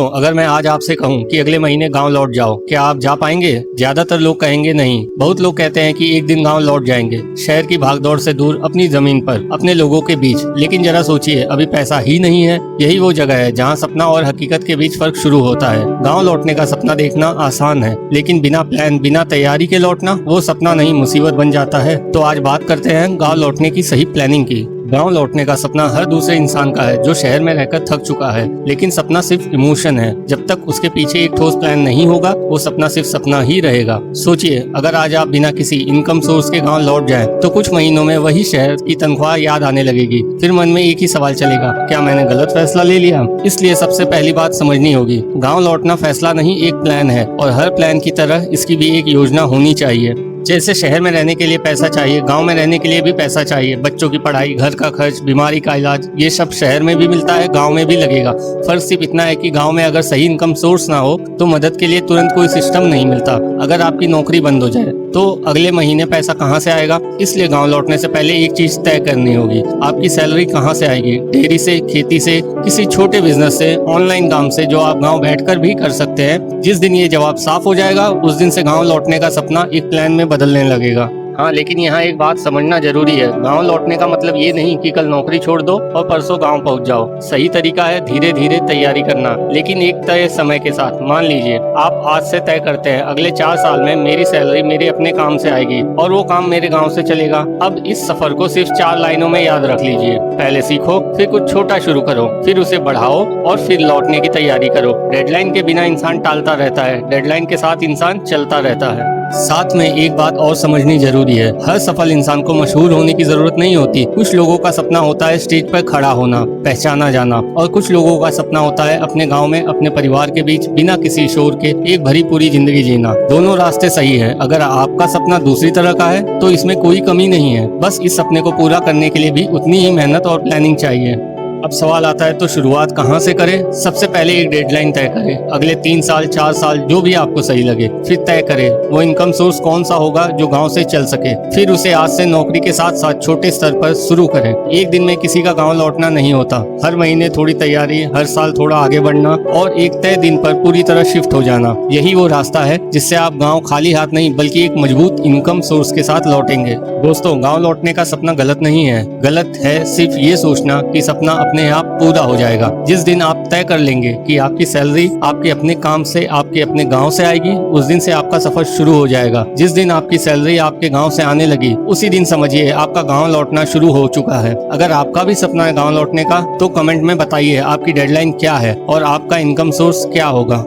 तो अगर मैं आज आपसे कहूं कि अगले महीने गांव लौट जाओ, क्या आप जा पाएंगे? ज्यादातर लोग कहेंगे नहीं। बहुत लोग कहते हैं कि एक दिन गांव लौट जाएंगे, शहर की भागदौड़ से दूर, अपनी जमीन पर, अपने लोगों के बीच। लेकिन जरा सोचिए, अभी पैसा ही नहीं है। यही वो जगह है जहां सपना और हकीकत के बीच फर्क शुरू होता है। गाँव लौटने का सपना देखना आसान है, लेकिन बिना प्लान, बिना तैयारी के लौटना, वो सपना नहीं, मुसीबत बन जाता है। तो आज बात करते हैं गाँव लौटने की सही प्लानिंग की। गांव लौटने का सपना हर दूसरे इंसान का है जो शहर में रहकर थक चुका है। लेकिन सपना सिर्फ इमोशन है। जब तक उसके पीछे एक ठोस प्लान नहीं होगा, वो सपना सिर्फ सपना ही रहेगा। सोचिए, अगर आज आप बिना किसी इनकम सोर्स के गांव लौट जाएं, तो कुछ महीनों में वही शहर की तनख्वाह याद आने लगेगी। फिर मन में एक ही सवाल चलेगा, क्या मैंने गलत फैसला ले लिया? इसलिए सबसे पहली बात समझनी होगी, गाँव लौटना फैसला नहीं, एक प्लान है। और हर प्लान की तरह इसकी भी एक योजना होनी चाहिए। जैसे शहर में रहने के लिए पैसा चाहिए, गांव में रहने के लिए भी पैसा चाहिए। बच्चों की पढ़ाई, घर का खर्च, बीमारी का इलाज, ये सब शहर में भी मिलता है, गांव में भी लगेगा। फर्क सिर्फ इतना है कि गांव में अगर सही इनकम सोर्स ना हो तो मदद के लिए तुरंत कोई सिस्टम नहीं मिलता। अगर आपकी नौकरी बंद हो जाए तो अगले महीने पैसा कहाँ से आएगा? इसलिए गाँव लौटने से पहले एक चीज तय करनी होगी, आपकी सैलरी कहाँ से आएगी? डेयरी से, खेती से, किसी छोटे बिजनेस से, ऑनलाइन काम से, जो आप गाँव बैठकर भी कर सकते हैं। जिस दिन ये जवाब साफ हो जाएगा, उस दिन से गाँव लौटने का सपना एक प्लान में बदलने लगेगा। हाँ, लेकिन यहाँ एक बात समझना जरूरी है, गांव लौटने का मतलब ये नहीं कि कल नौकरी छोड़ दो और परसों गांव पहुंच जाओ। सही तरीका है धीरे धीरे तैयारी करना, लेकिन एक तय समय के साथ। मान लीजिए आप आज से तय करते हैं, अगले 4 साल में मेरी सैलरी मेरे अपने काम से आएगी और वो काम मेरे गाँव से चलेगा। अब इस सफर को सिर्फ 4 लाइनों में याद रख लीजिए। पहले सीखो, फिर कुछ छोटा शुरू करो, फिर उसे बढ़ाओ और फिर लौटने की तैयारी करो। डेडलाइन के बिना इंसान टालता रहता है, डेडलाइन के साथ इंसान चलता रहता है। साथ में एक बात और समझनी जरूरी है, हर सफल इंसान को मशहूर होने की जरूरत नहीं होती। कुछ लोगों का सपना होता है स्टेज पर खड़ा होना, पहचाना जाना, और कुछ लोगों का सपना होता है अपने गांव में अपने परिवार के बीच बिना किसी शोर के एक भरी पूरी जिंदगी जीना। दोनों रास्ते सही है। अगर आपका सपना दूसरी तरह का है तो इसमें कोई कमी नहीं है। बस इस सपने को पूरा करने के लिए भी उतनी ही मेहनत और प्लानिंग चाहिए। अब सवाल आता है, तो शुरुआत कहाँ से करें? सबसे पहले एक डेडलाइन तय करें, अगले 3 साल, 4 साल, जो भी आपको सही लगे। फिर तय करें वो इनकम सोर्स कौन सा होगा जो गांव से चल सके। फिर उसे आज से नौकरी के साथ साथ छोटे स्तर पर शुरू करें। एक दिन में किसी का गांव लौटना नहीं होता। हर महीने थोड़ी तैयारी, हर साल थोड़ा आगे बढ़ना और एक तय दिन पर पूरी तरह शिफ्ट हो जाना, यही वो रास्ता है जिससे आप गाँव खाली हाथ नहीं बल्कि एक मजबूत इनकम सोर्स के साथ लौटेंगे। दोस्तों, गाँव लौटने का सपना गलत नहीं है। गलत है सिर्फ ये सोचना कि सपना अपने आप पूरा हो जाएगा। जिस दिन आप तय कर लेंगे कि आपकी सैलरी आपके अपने काम से, आपके अपने गांव से आएगी, उस दिन से आपका सफर शुरू हो जाएगा। जिस दिन आपकी सैलरी आपके गांव से आने लगी, उसी दिन समझिए आपका गांव लौटना शुरू हो चुका है। अगर आपका भी सपना है गांव लौटने का, तो कमेंट में बताइए आपकी डेडलाइन क्या है और आपका इनकम सोर्स क्या होगा।